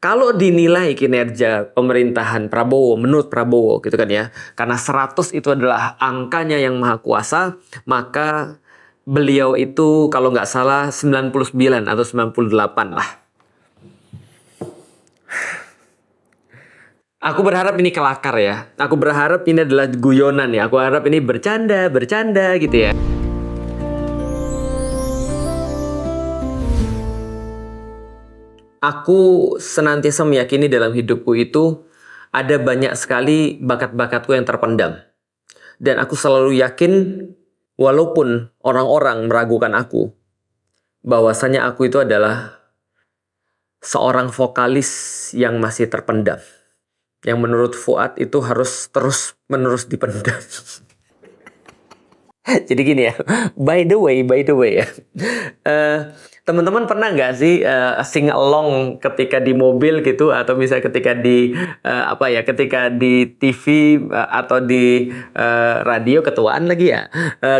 Kalau dinilai kinerja pemerintahan Prabowo, menurut Prabowo gitu kan ya, karena 100 itu adalah angkanya yang maha kuasa, maka beliau itu kalau nggak salah 99 atau 98 lah. Aku berharap ini kelakar ya. Aku berharap ini adalah guyonan ya. Aku harap ini bercanda gitu ya. Aku senantiasa meyakini dalam hidupku itu ada banyak sekali bakat-bakatku yang terpendam. Dan aku selalu yakin walaupun orang-orang meragukan aku, bahwasanya aku itu adalah seorang vokalis yang masih terpendam. Yang menurut Fuad itu harus terus-menerus dipendam. Jadi gini ya, by the way ya, teman-teman pernah nggak sih sing along ketika di mobil gitu, atau misalnya ketika di ketika di TV atau di radio, ketuaan lagi ya,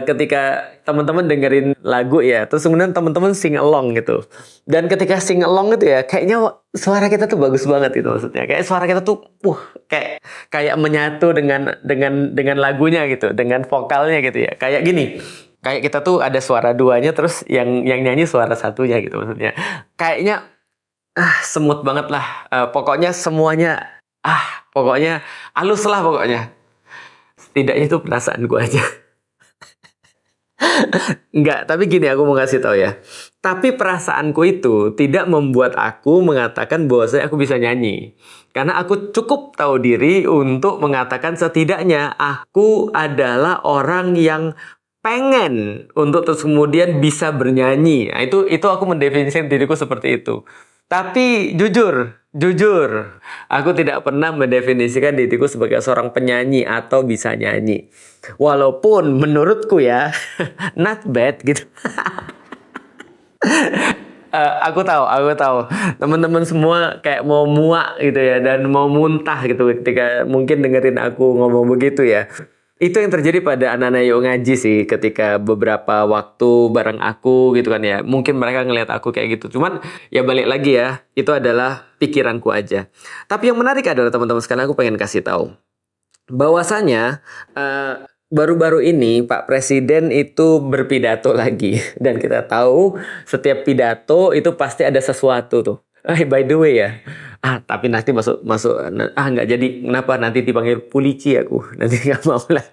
ketika teman-teman dengerin lagu ya, terus kemudian teman-teman sing along gitu, dan ketika sing along gitu ya, kayaknya suara kita tuh bagus banget gitu, maksudnya kayak suara kita tuh kayak menyatu dengan lagunya gitu, dengan vokalnya gitu ya, kayak gini, kayak kita tuh ada suara duanya, terus yang nyanyi suara satunya gitu, maksudnya kayaknya semut banget lah, pokoknya semuanya pokoknya halus lah pokoknya. Setidaknya itu perasaan gue aja. Enggak, tapi gini, aku mau kasih tahu ya. Tapi perasaanku itu tidak membuat aku mengatakan bahwa aku bisa nyanyi. Karena aku cukup tahu diri untuk mengatakan setidaknya aku adalah orang yang pengen untuk terus kemudian bisa bernyanyi. Nah, itu aku mendefinisikan diriku seperti itu. Tapi jujur, aku tidak pernah mendefinisikan diriku sebagai seorang penyanyi atau bisa nyanyi. Walaupun menurutku ya, not bad gitu. Aku tahu teman-teman semua kayak mau muak gitu ya, dan mau muntah gitu ketika mungkin dengerin aku ngomong begitu ya. Itu yang terjadi pada anak-anak Yuk Ngaji sih, ketika beberapa waktu bareng aku gitu kan ya. Mungkin mereka ngelihat aku kayak gitu. Cuman ya balik lagi ya, itu adalah pikiranku aja. Tapi yang menarik adalah teman-teman sekalian, aku pengen kasih tahu bahwasanya baru-baru ini Pak Presiden itu berpidato lagi. Dan kita tahu setiap pidato itu pasti ada sesuatu tuh. By the way ya, tapi nanti masuk nggak jadi, kenapa nanti dipanggil polisi aku, nanti nggak mau lah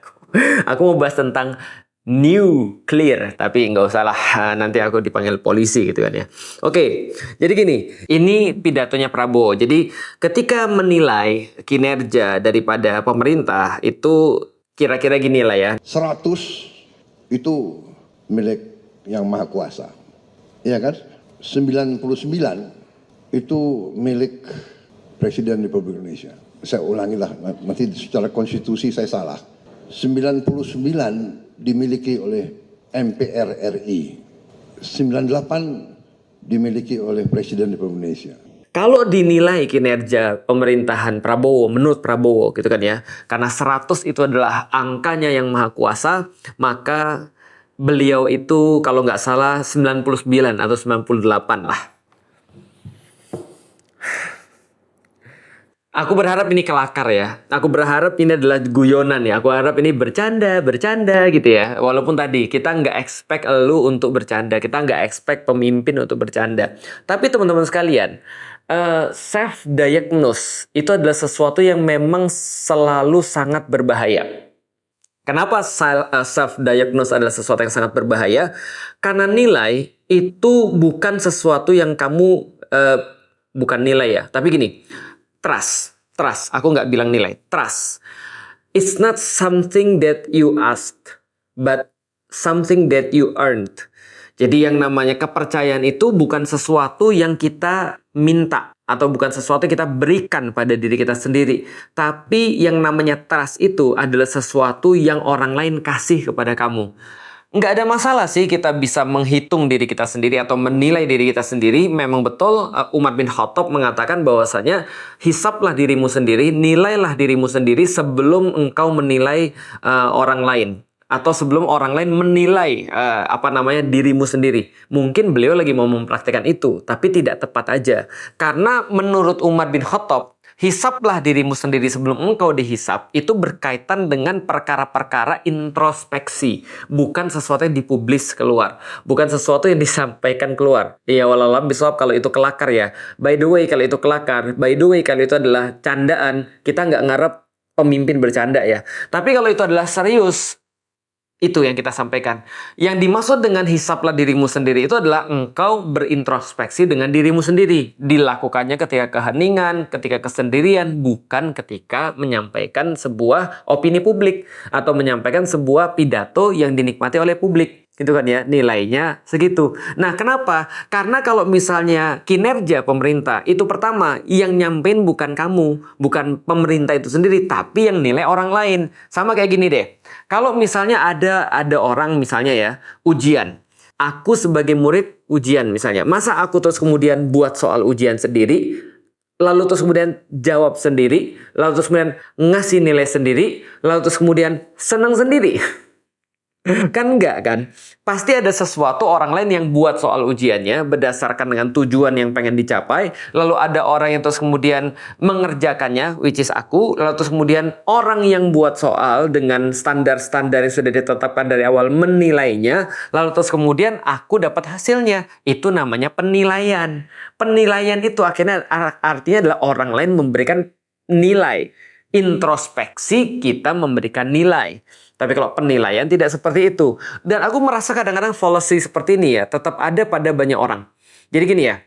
aku mau bahas tentang nuklir, tapi nggak usah lah, nanti aku dipanggil polisi gitu kan ya. Oke, jadi gini, ini pidatonya Prabowo. Jadi ketika menilai kinerja daripada pemerintah itu kira-kira gini lah ya. 100 itu milik yang maha kuasa, ya kan? 99 itu milik Presiden Republik Indonesia. Saya ulangi lah, nanti secara konstitusi saya salah. 99 dimiliki oleh MPR RI, 98 dimiliki oleh Presiden Republik Indonesia. Kalau dinilai kinerja pemerintahan Prabowo, menurut Prabowo gitu kan ya, karena 100 itu adalah angkanya yang maha kuasa, maka beliau itu kalau nggak salah 99 atau 98 lah. Aku berharap ini kelakar ya. Aku berharap ini adalah guyonan ya. Aku harap ini bercanda gitu ya. Walaupun tadi kita nggak expect lu untuk bercanda, kita nggak expect pemimpin untuk bercanda. Tapi teman-teman sekalian, self diagnose itu adalah sesuatu yang memang selalu sangat berbahaya. Kenapa self diagnose adalah sesuatu yang sangat berbahaya? Karena nilai itu bukan sesuatu yang kamu bukan nilai ya, tapi gini. Trust. Aku nggak bilang nilai. Trust. It's not something that you asked, but something that you earned. Jadi yang namanya kepercayaan itu bukan sesuatu yang kita minta, atau bukan sesuatu yang kita berikan pada diri kita sendiri. Tapi yang namanya trust itu adalah sesuatu yang orang lain kasih kepada kamu. Nggak ada masalah sih kita bisa menghitung diri kita sendiri atau menilai diri kita sendiri. Memang betul Umar bin Khattab mengatakan bahwasanya hisaplah dirimu sendiri, nilailah dirimu sendiri sebelum engkau menilai orang lain. atau sebelum orang lain menilai dirimu sendiri. Mungkin beliau lagi mau mempraktikkan itu, tapi tidak tepat aja. Karena menurut Umar bin Khattab, hisaplah dirimu sendiri sebelum engkau dihisap, itu berkaitan dengan perkara-perkara introspeksi, bukan sesuatu yang dipublis keluar, bukan sesuatu yang disampaikan keluar. Ya walalam bisawab kalau itu kelakar ya. By the way kalau itu kelakar, by the way kalau itu adalah candaan, kita nggak ngarep pemimpin bercanda ya. Tapi kalau itu adalah serius, itu yang kita sampaikan. Yang dimaksud dengan hisaplah dirimu sendiri itu adalah engkau berintrospeksi dengan dirimu sendiri. Dilakukannya ketika keheningan, ketika kesendirian, bukan ketika menyampaikan sebuah opini publik atau menyampaikan sebuah pidato yang dinikmati oleh publik. Gitu kan ya, nilainya segitu. Nah, kenapa? Karena kalau misalnya kinerja pemerintah, itu pertama, yang nyampein bukan kamu, bukan pemerintah itu sendiri, tapi yang nilai orang lain. Sama kayak gini deh. Kalau misalnya ada orang misalnya ya, ujian. Aku sebagai murid ujian misalnya. Masa aku terus kemudian buat soal ujian sendiri, lalu terus kemudian jawab sendiri, lalu terus kemudian ngasih nilai sendiri, lalu terus kemudian senang sendiri? Kan enggak kan? Pasti ada sesuatu orang lain yang buat soal ujiannya berdasarkan dengan tujuan yang pengen dicapai. Lalu ada orang yang terus kemudian mengerjakannya, which is aku. Lalu terus kemudian orang yang buat soal dengan standar-standar yang sudah ditetapkan dari awal menilainya. Lalu terus kemudian aku dapat hasilnya. Itu namanya penilaian. Penilaian itu akhirnya artinya adalah orang lain memberikan nilai. Introspeksi kita memberikan nilai. Tapi kalau penilaian tidak seperti itu. Dan aku merasa kadang-kadang fallacy seperti ini ya, tetap ada pada banyak orang. Jadi gini ya,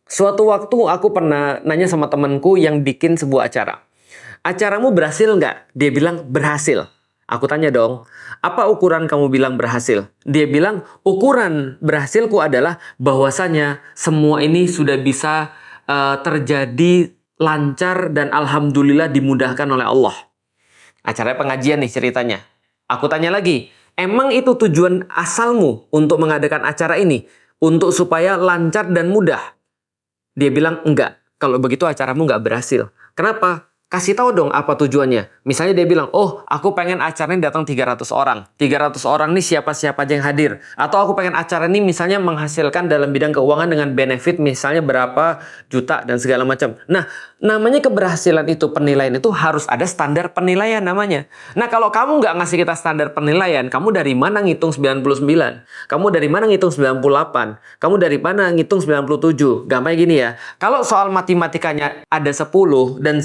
suatu waktu aku pernah nanya sama temanku yang bikin sebuah acara. Acaramu berhasil nggak? Dia bilang berhasil. Aku tanya dong, apa ukuran kamu bilang berhasil? Dia bilang, ukuran berhasilku adalah bahwasanya semua ini sudah bisa terjadi lancar dan alhamdulillah dimudahkan oleh Allah. Acaranya pengajian nih ceritanya. Aku tanya lagi, emang itu tujuan asalmu untuk mengadakan acara ini? Untuk supaya lancar dan mudah? Dia bilang, enggak. Kalau begitu acaramu enggak berhasil. Kenapa? Kasih tahu dong apa tujuannya. Misalnya dia bilang, oh aku pengen acaranya datang 300 orang. 300 orang nih siapa-siapa aja yang hadir. Atau aku pengen acara ini misalnya menghasilkan dalam bidang keuangan dengan benefit misalnya berapa juta dan segala macam. Nah, namanya keberhasilan itu, penilaian itu harus ada standar penilaian namanya. Nah, kalau kamu nggak ngasih kita standar penilaian, kamu dari mana ngitung 99? Kamu dari mana ngitung 98? Kamu dari mana ngitung 97? Gampangnya gini ya. Kalau soal matematikanya ada 10 dan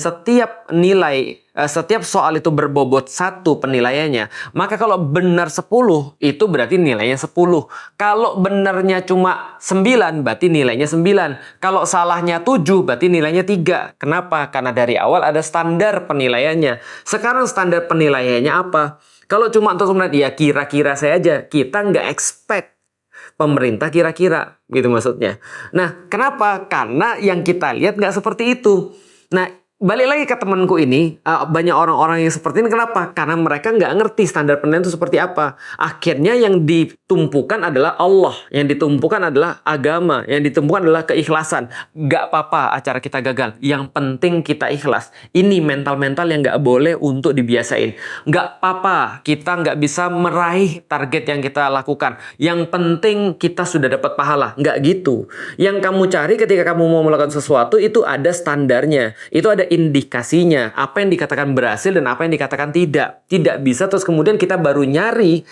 setiap soal itu berbobot 1 penilaiannya, maka kalau benar 10 itu berarti nilainya 10. Kalau benarnya cuma 9 berarti nilainya 9. Kalau salahnya 7 berarti nilainya 3. Kenapa? Karena dari awal ada standar penilaiannya. Sekarang standar penilaiannya apa? Kalau cuma untuk ya kira-kira saya aja, kita nggak expect pemerintah kira-kira, gitu maksudnya. Nah, kenapa? Karena yang kita lihat nggak seperti itu. Nah, balik lagi ke temanku ini, banyak orang-orang yang seperti ini. Kenapa? Karena mereka nggak ngerti standar penilaian itu seperti apa. Akhirnya yang ditumpukan adalah Allah, yang ditumpukan adalah agama, yang ditumpukan adalah keikhlasan. Nggak apa-apa acara kita gagal, yang penting kita ikhlas. Ini mental-mental yang nggak boleh untuk dibiasain. Nggak apa-apa kita nggak bisa meraih target yang kita lakukan. Yang penting kita sudah dapat pahala. Nggak gitu. Yang kamu cari ketika kamu mau melakukan sesuatu itu ada standarnya, itu ada indikasinya, apa yang dikatakan berhasil dan apa yang dikatakan tidak. Tidak bisa terus kemudian kita baru nyari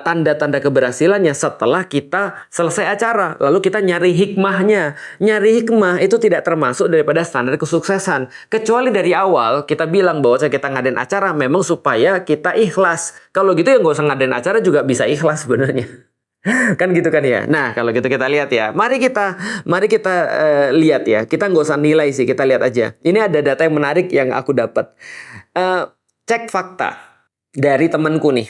tanda-tanda keberhasilannya setelah kita selesai acara. Lalu kita nyari hikmahnya. Nyari hikmah itu tidak termasuk daripada standar kesuksesan. Kecuali dari awal kita bilang bahwa kita ngadain acara memang supaya kita ikhlas. Kalau gitu ya nggak usah ngadain acara juga bisa ikhlas sebenarnya. Kan gitu kan ya. Nah, kalau gitu kita lihat ya. Mari kita lihat ya. Kita nggak usah nilai sih, kita lihat aja. Ini ada data yang menarik yang aku dapat. Cek fakta dari temanku nih.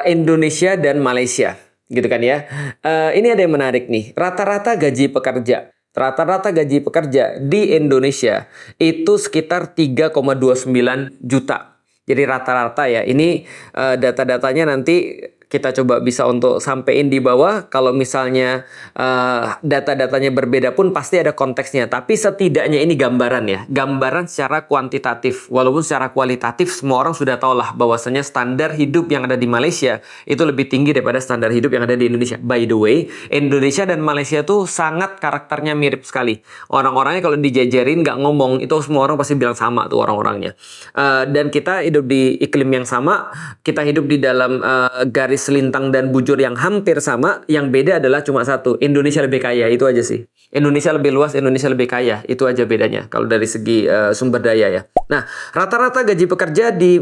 Indonesia dan Malaysia, gitu kan ya. Ini ada yang menarik nih. Rata-rata gaji pekerja di Indonesia itu sekitar 3,29 juta. Jadi rata-rata ya. Ini data-datanya nanti kita coba bisa untuk sampein di bawah. Kalau misalnya data-datanya berbeda pun pasti ada konteksnya. Tapi setidaknya ini gambaran ya, gambaran secara kuantitatif. Walaupun secara kualitatif semua orang sudah tahu lah bahwasanya standar hidup yang ada di Malaysia itu lebih tinggi daripada standar hidup yang ada di Indonesia. By the way, Indonesia dan Malaysia tuh sangat karakternya mirip sekali. Orang-orangnya kalau dijajarin nggak ngomong itu semua orang pasti bilang sama tuh orang-orangnya. Dan kita hidup di iklim yang sama, kita hidup di dalam garis selintang dan bujur yang hampir sama. Yang beda adalah cuma satu, Indonesia lebih kaya, itu aja sih. Indonesia lebih luas, Indonesia lebih kaya, itu aja bedanya kalau dari segi sumber daya ya. Nah, rata-rata gaji pekerja di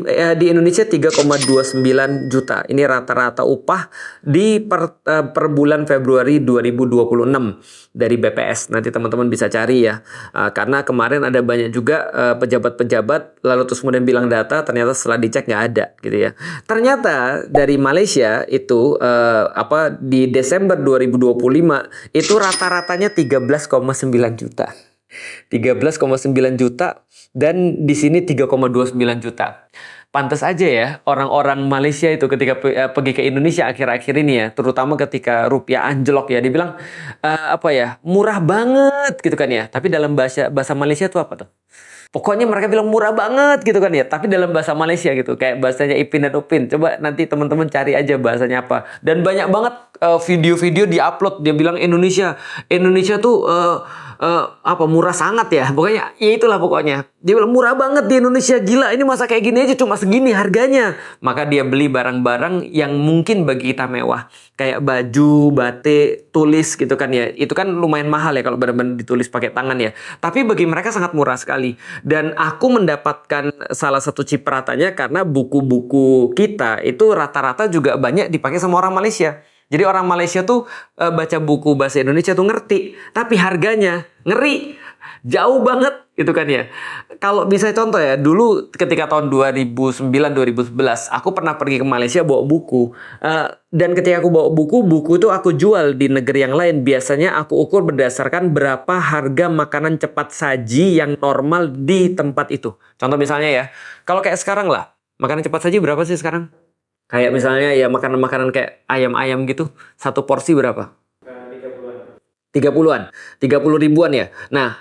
Indonesia 3,29 juta. Ini rata-rata upah di per bulan Februari 2026 dari BPS. Nanti teman-teman bisa cari ya. Karena kemarin ada banyak juga pejabat-pejabat lalu terus kemudian bilang data, ternyata setelah dicek nggak ada gitu ya. Ternyata dari Malaysia itu di Desember 2025 itu rata-ratanya 13,9 juta. 13,9 juta dan di sini 3,29 juta. Pantas aja ya orang-orang Malaysia itu ketika pergi ke Indonesia akhir-akhir ini ya, terutama ketika rupiah anjlok ya, dibilang murah banget gitu kan ya. Tapi dalam bahasa Malaysia tuh apa tuh? Pokoknya mereka bilang murah banget gitu kan ya. Tapi dalam bahasa Malaysia gitu, kayak bahasanya Ipin dan Upin. Coba nanti teman-teman cari aja bahasanya apa. Dan banyak banget video-video di-upload, dia bilang Indonesia tuh murah sangat ya. Pokoknya ya itulah pokoknya. Dia bilang murah banget di Indonesia, gila ini masa kayak gini aja cuma segini harganya. Maka dia beli barang-barang yang mungkin bagi kita mewah. Kayak baju, batik, tulis gitu kan ya. Itu kan lumayan mahal ya kalau benar-benar ditulis pakai tangan ya. Tapi bagi mereka sangat murah sekali. Dan aku mendapatkan salah satu cipratanya karena buku-buku kita itu rata-rata juga banyak dipakai sama orang Malaysia. Jadi orang Malaysia tuh baca buku bahasa Indonesia tuh ngerti, tapi harganya ngeri, jauh banget gitu kan ya. Kalau bisa contoh ya, dulu ketika tahun 2009-2011 aku pernah pergi ke Malaysia bawa buku. Dan ketika aku bawa buku itu aku jual di negeri yang lain. Biasanya aku ukur berdasarkan berapa harga makanan cepat saji yang normal di tempat itu. Contoh misalnya ya, kalau kayak sekarang lah, makanan cepat saji berapa sih sekarang? Kayak misalnya ya makanan-makanan kayak ayam-ayam gitu, satu porsi berapa? 30-an. 30 ribuan ya. Nah,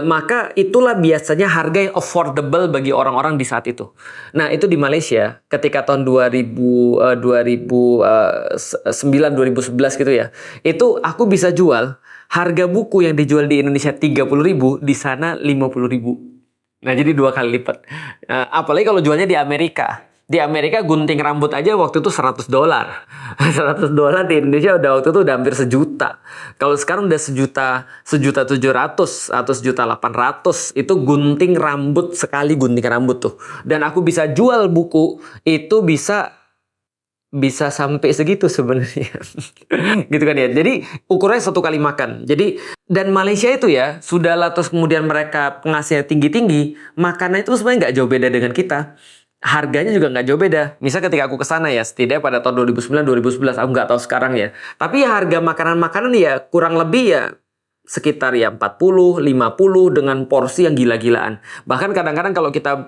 maka itulah biasanya harga yang affordable bagi orang-orang di saat itu. Nah, itu di Malaysia ketika tahun 2009-2011 gitu ya. Itu aku bisa jual harga buku yang dijual di Indonesia 30.000, di sana 50.000. Nah, jadi 2 kali lipat. Apalagi kalau jualnya di Amerika. Di Amerika gunting rambut aja waktu itu $100. $100 di Indonesia waktu itu udah hampir sejuta. Kalau sekarang udah $1.700.000 atau $1.800.000 itu gunting rambut, sekali gunting rambut tuh. Dan aku bisa jual buku itu bisa sampai segitu sebenarnya. Gitu kan ya. Jadi ukurannya 1 kali makan. Jadi dan Malaysia itu ya, sudahlah terus kemudian mereka penghasilan tinggi-tinggi, makanan itu sebenarnya nggak jauh beda dengan kita. Harganya juga nggak jauh beda. Misal ketika aku kesana ya, setidaknya pada tahun 2009-2011, aku nggak tahu sekarang ya. Tapi ya harga makanan-makanan ya kurang lebih ya sekitar ya 40, 50 dengan porsi yang gila-gilaan. Bahkan kadang-kadang kalau kita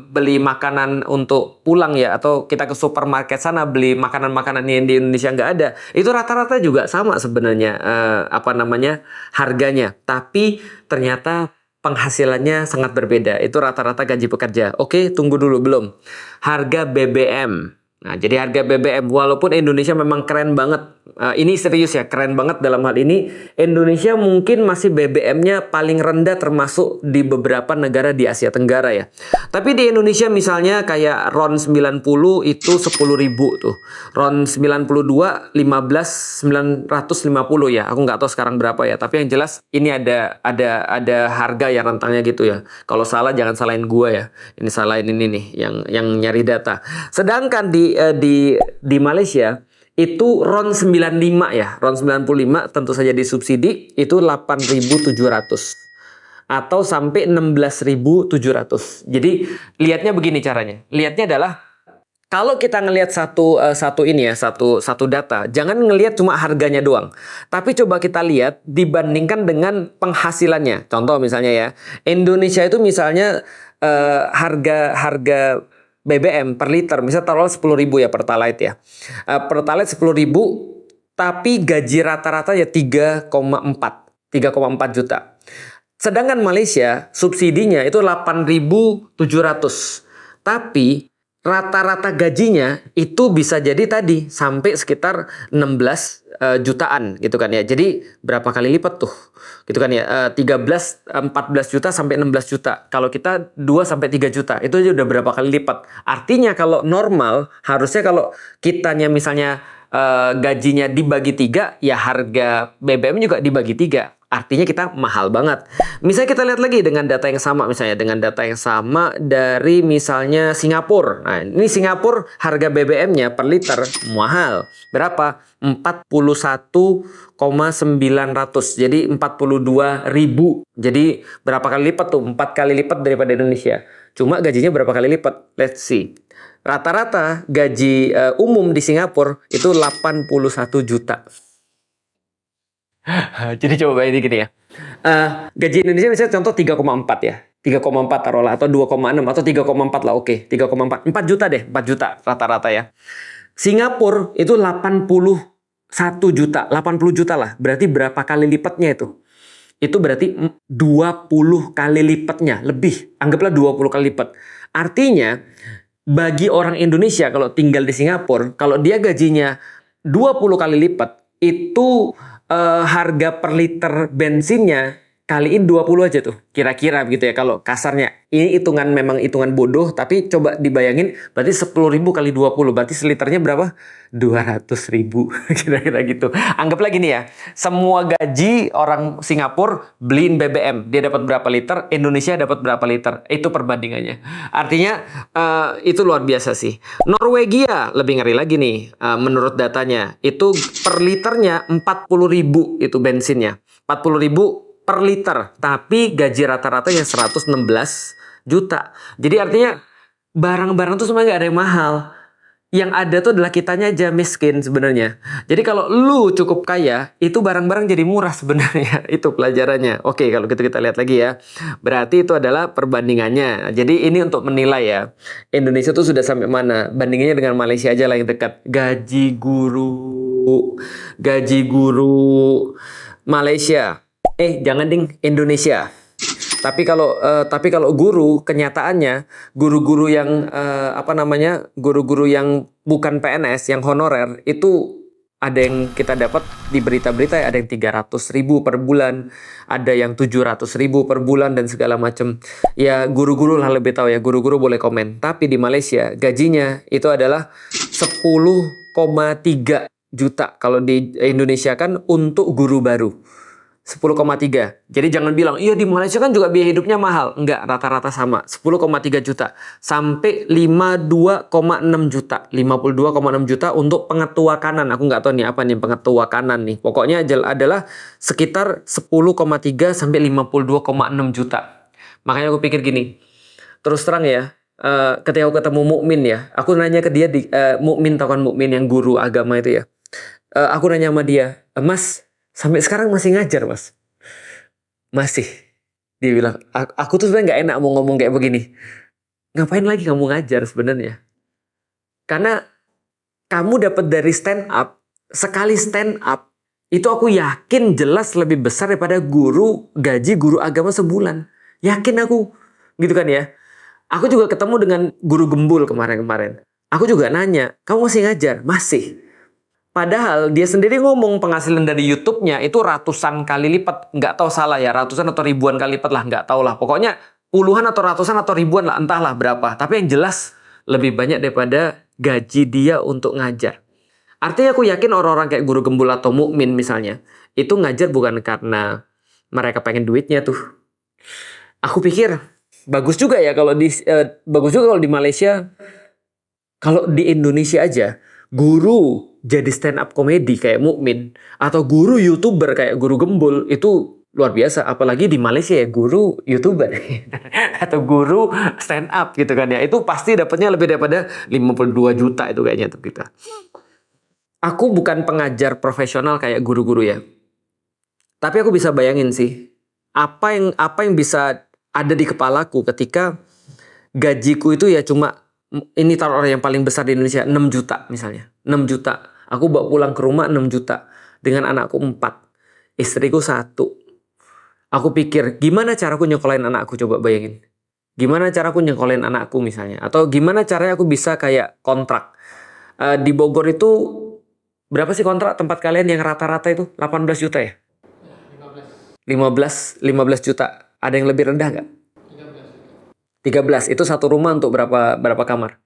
beli makanan untuk pulang ya, atau kita ke supermarket sana beli makanan-makanan yang di Indonesia nggak ada, itu rata-rata juga sama sebenarnya harganya. Tapi ternyata penghasilannya sangat berbeda. Itu rata-rata gaji pekerja. Oke, tunggu dulu belum. Harga BBM. Nah, jadi harga BBM, walaupun Indonesia memang keren banget. Ini serius ya, keren banget dalam hal ini. Indonesia mungkin masih BBM-nya paling rendah termasuk di beberapa negara di Asia Tenggara ya. Tapi di Indonesia misalnya kayak RON 90 itu 10.000 tuh. RON 92, 950 ya. Aku nggak tahu sekarang berapa ya. Tapi yang jelas ini ada harga yang rentangnya gitu ya. Kalau salah jangan salahin gua ya. Ini salahin ini nih yang nyari data. Sedangkan di Malaysia itu RON 95 ya, RON 95 tentu saja disubsidi itu 8.700 atau sampai 16.700. Jadi lihatnya begini caranya. Lihatnya adalah kalau kita ngelihat satu data, jangan ngelihat cuma harganya doang. Tapi coba kita lihat dibandingkan dengan penghasilannya. Contoh misalnya ya, Indonesia itu misalnya harga BBM per liter, misalnya taruh 10.000 ya Pertalite ya. Pertalite 10.000, tapi gaji rata-rata ya 3,4 juta. Sedangkan Malaysia subsidinya itu 8.700. Tapi rata-rata gajinya itu bisa jadi tadi sampai sekitar 16 jutaan gitu kan ya. Jadi berapa kali lipat tuh? Gitu kan ya. 14 juta sampai 16 juta. Kalau kita 2 sampai 3 juta, itu aja udah berapa kali lipat. Artinya kalau normal harusnya kalau kitanya misalnya gajinya dibagi 3, ya harga BBM juga dibagi 3. Artinya kita mahal banget. Misalnya kita lihat lagi dengan data yang sama, misalnya dengan data yang sama dari misalnya Singapura. Nah, ini Singapura harga BBM-nya per liter mahal. Berapa? 41,900. Jadi 42.000. Jadi berapa kali lipat tuh? 4 kali lipat daripada Indonesia. Cuma gajinya berapa kali lipat? Let's see. Rata-rata gaji umum di Singapura itu 81 juta. Jadi coba bayangin gini ya. Gaji Indonesia misalnya contoh 3,4 ya. 3,4 taruhlah atau 2,6 atau 3,4 lah, oke. 3,4. 4 juta deh, 4 juta rata-rata ya. Singapura itu 81 juta, 80 juta lah. Berarti berapa kali lipatnya itu? Itu berarti 20 kali lipatnya, lebih. Anggaplah 20 kali lipat. Artinya bagi orang Indonesia kalau tinggal di Singapura, kalau dia gajinya 20 kali lipat, itu harga per liter bensinnya kaliin 20 aja tuh. Kira-kira begitu ya kalau kasarnya. Ini hitungan memang hitungan bodoh, tapi coba dibayangin berarti 10.000 kali 20. Berarti seliternya berapa? 200.000. Kira-kira gitu. Anggaplah gini ya. Semua gaji orang Singapura beliin BBM. Dia dapat berapa liter, Indonesia dapat berapa liter. Itu perbandingannya. Artinya itu luar biasa sih. Norwegia lebih ngeri lagi nih. Menurut datanya. Itu per liternya 40.000 itu bensinnya. 40.000 per liter, tapi gaji rata-rata yang 116 juta. Jadi artinya barang-barang tuh semuanya nggak ada yang mahal. Yang ada tuh adalah kitanya aja miskin sebenarnya. Jadi kalau lu cukup kaya, itu barang-barang jadi murah sebenarnya. Itu pelajarannya. Oke, kalau gitu kita lihat lagi ya. Berarti itu adalah perbandingannya. Jadi ini untuk menilai ya. Indonesia tuh sudah sampai mana? Bandingannya dengan Malaysia aja lah yang dekat. Gaji guru Malaysia. Jangan ding, Indonesia. Tapi kalau guru, kenyataannya guru-guru yang guru-guru yang bukan PNS, yang honorer itu ada yang kita dapat di berita-berita, ada yang 300.000 per bulan, ada yang 700.000 per bulan dan segala macam. Ya guru-guru lah lebih tahu ya, guru-guru boleh komen. Tapi di Malaysia gajinya itu adalah 10,3 juta kalau di Indonesia kan untuk guru baru. 10,3. Jadi jangan bilang, iya di Malaysia kan juga biaya hidupnya mahal. Enggak, rata-rata sama. 10,3 juta. Sampai 52,6 juta. 52,6 juta untuk pengetua kanan. Aku nggak tahu nih apa nih pengetua kanan nih. Pokoknya adalah sekitar 10,3 sampai 52,6 juta. Makanya aku pikir gini. Terus terang ya, ketika aku ketemu Mukmin ya, aku nanya ke dia, Mukmin, tahu kan Mukmin yang guru agama itu ya. Aku nanya sama dia, Mas, sampai sekarang masih ngajar Mas? Masih. Dia bilang, aku tuh sebenarnya nggak enak mau ngomong kayak begini. Ngapain lagi kamu ngajar sebenarnya? Karena kamu dapat dari stand up, sekali stand up, itu aku yakin jelas lebih besar daripada gaji guru agama sebulan. Yakin aku. Gitu kan ya. Aku juga ketemu dengan guru gembul kemarin-kemarin. Aku juga nanya, kamu masih ngajar? Masih. Padahal dia sendiri ngomong penghasilan dari YouTube-nya itu ratusan kali lipat. Nggak tahu salah ya, ratusan atau ribuan kali lipat lah, nggak tahu lah. Pokoknya puluhan atau ratusan atau ribuan lah, entahlah berapa. Tapi yang jelas lebih banyak daripada gaji dia untuk ngajar. Artinya aku yakin orang-orang kayak guru gembul atau Mukmin misalnya, itu ngajar bukan karena mereka pengen duitnya tuh. Aku pikir bagus juga ya kalau di Malaysia. Kalau di Indonesia aja, guru jadi stand up komedi kayak Mukmin atau guru YouTuber kayak guru gembul itu luar biasa. Apalagi di Malaysia ya, guru YouTuber atau guru stand up gitu kan ya. Itu pasti dapatnya lebih daripada 52 juta itu kayaknya tuh kita. Aku bukan pengajar profesional kayak guru-guru ya. Tapi aku bisa bayangin sih apa yang bisa ada di kepalaku ketika gajiku itu ya cuma Ini taruh yang paling besar di Indonesia 6 juta misalnya. 6 juta. Aku bawa pulang ke rumah 6 juta. Dengan anakku 4. Istriku 1. Aku pikir, gimana caraku nyekolahin anakku? Coba bayangin. Gimana caraku nyekolahin anakku misalnya? Atau gimana caranya aku bisa kayak kontrak? Di Bogor itu berapa sih kontrak tempat kalian yang rata-rata itu? 18 juta ya? 15 juta. Ada yang lebih rendah nggak? 13. Itu satu rumah untuk berapa kamar?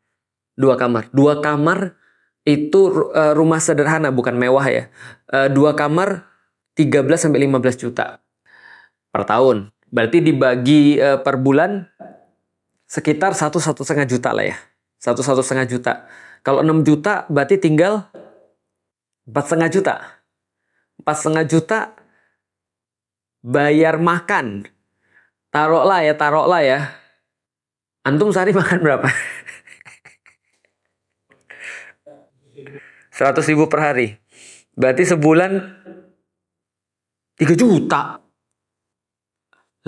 2 kamar. 2 kamar itu rumah sederhana, bukan mewah ya. 2 kamar 13 sampai 15 juta per tahun. Berarti dibagi per bulan sekitar 1,5 juta lah ya. 1,5 juta. Kalau 6 juta berarti tinggal 4,5 juta. 4,5 juta bayar makan. Taruhlah ya. Antum sehari makan berapa? 100.000 per hari. Berarti sebulan 3 juta.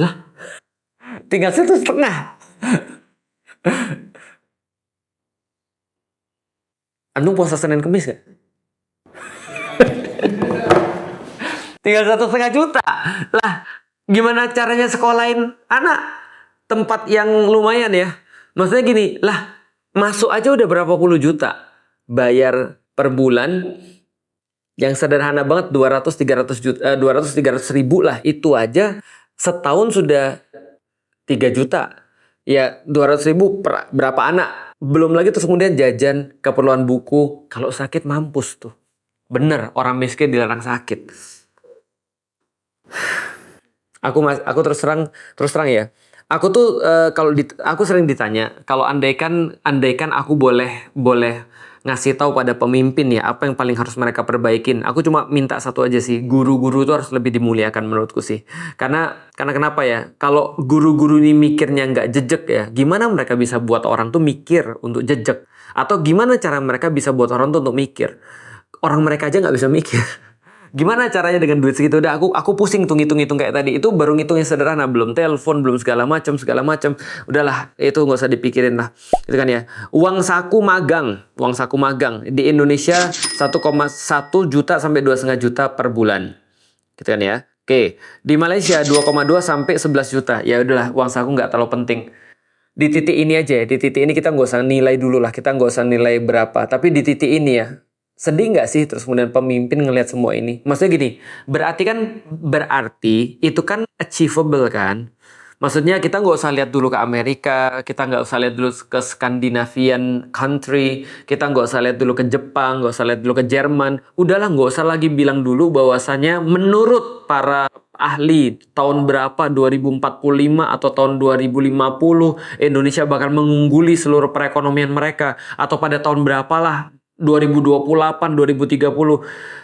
Lah, tinggal 1,5. Antum puasa Senin Kemis gak? Tinggal 1,5 juta. Lah, gimana caranya sekolahin anak? Tempat yang lumayan ya. Maksudnya gini, lah masuk aja udah berapa puluh juta. Bayar per bulan yang sederhana banget 200-300 juta, 200-300 ribu lah. Itu aja setahun sudah 3 juta. Ya 200 ribu per berapa anak. Belum lagi terus kemudian jajan, keperluan buku. Kalau sakit mampus tuh. Bener, orang miskin dilarang sakit. Aku terus terang ya. Aku tuh aku sering ditanya, kalau andaikan aku boleh ngasih tahu pada pemimpin ya, apa yang paling harus mereka perbaikin. Aku cuma minta satu aja sih, guru-guru itu harus lebih dimuliakan menurutku sih. Karena kenapa ya? Kalau guru-guru ini mikirnya nggak jejak ya, gimana mereka bisa buat orang tuh mikir untuk jejak? Atau gimana cara mereka bisa buat orang tuh untuk mikir? Orang mereka aja nggak bisa mikir. Gimana caranya dengan duit segitu? Udah aku pusing tuh ngitung-ngitung kayak tadi. Itu baru ngitungnya sederhana, belum telepon, belum segala macam. Udahlah, itu nggak usah dipikirin lah. Itu kan ya. Uang saku magang di Indonesia 1,1 juta sampai 2,5 juta per bulan. Gitu kan ya. Oke, di Malaysia 2,2 sampai 11 juta. Ya udahlah, uang saku nggak terlalu penting. Di titik ini aja ya, di titik ini kita nggak usah nilai dulu lah, kita nggak usah nilai berapa. Tapi di titik ini ya, sedih nggak sih terus kemudian pemimpin ngelihat semua ini? Maksudnya gini, berarti itu kan achievable kan? Maksudnya kita nggak usah lihat dulu ke Amerika, kita nggak usah lihat dulu ke Scandinavian country, kita nggak usah lihat dulu ke Jepang, nggak usah lihat dulu ke Jerman. Udahlah, nggak usah lagi bilang dulu bahwasanya menurut para ahli tahun berapa 2045 atau tahun 2050 Indonesia bakal mengungguli seluruh perekonomian mereka, atau pada tahun berapalah 2028, 2030.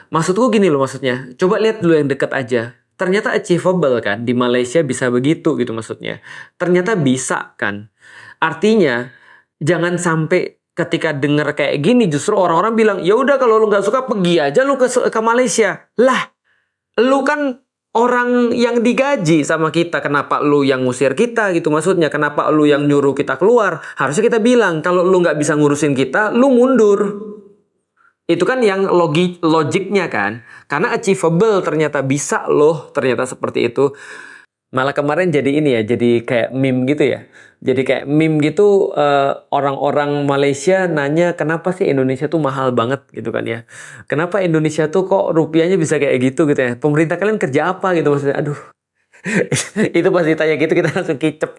Maksudku gini loh, maksudnya. Coba lihat dulu yang dekat aja. Ternyata achievable kan, di Malaysia bisa begitu gitu maksudnya. Ternyata bisa kan. Artinya, jangan sampai ketika denger kayak gini justru orang-orang bilang, ya udah kalau lu nggak suka pergi aja lu ke Malaysia. Lah, lu kan orang yang digaji sama kita, kenapa lu yang ngusir kita gitu maksudnya, kenapa lu yang nyuruh kita keluar? Harusnya kita bilang, kalau lu nggak bisa ngurusin kita, lu mundur. Itu kan yang logiknya kan. Karena achievable, ternyata bisa loh, ternyata seperti itu. Malah kemarin jadi ini ya, jadi kayak meme gitu ya. Jadi kayak meme gitu, orang-orang Malaysia nanya kenapa sih Indonesia tuh mahal banget gitu kan ya. Kenapa Indonesia tuh kok rupiahnya bisa kayak gitu ya. Pemerintah kalian kerja apa gitu maksudnya. Aduh. Itu pas ditanya gitu kita langsung kicep.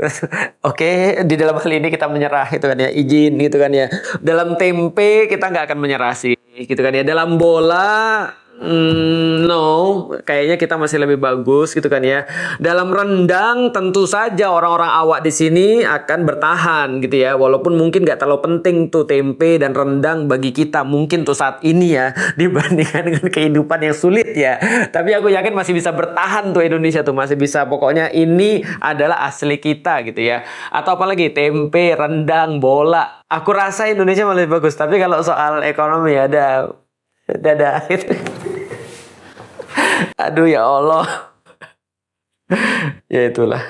Oke, di dalam hal ini kita menyerah gitu kan ya. Izin gitu kan ya. Dalam tempe kita nggak akan menyerah sih gitu kan ya. Dalam bola no, kayaknya kita masih lebih bagus gitu kan ya. Dalam rendang tentu saja orang-orang awak di sini akan bertahan gitu ya. Walaupun mungkin nggak terlalu penting tuh tempe dan rendang bagi kita mungkin tuh saat ini ya, dibandingkan dengan kehidupan yang sulit ya. Tapi aku yakin masih bisa bertahan tuh Indonesia tuh, masih bisa. Pokoknya ini adalah asli kita gitu ya. Atau apalagi tempe, rendang, bola. Aku rasa Indonesia malah lebih bagus. Tapi kalau soal ekonomi ya dadah gitu. Aduh ya Allah. Ya itulah.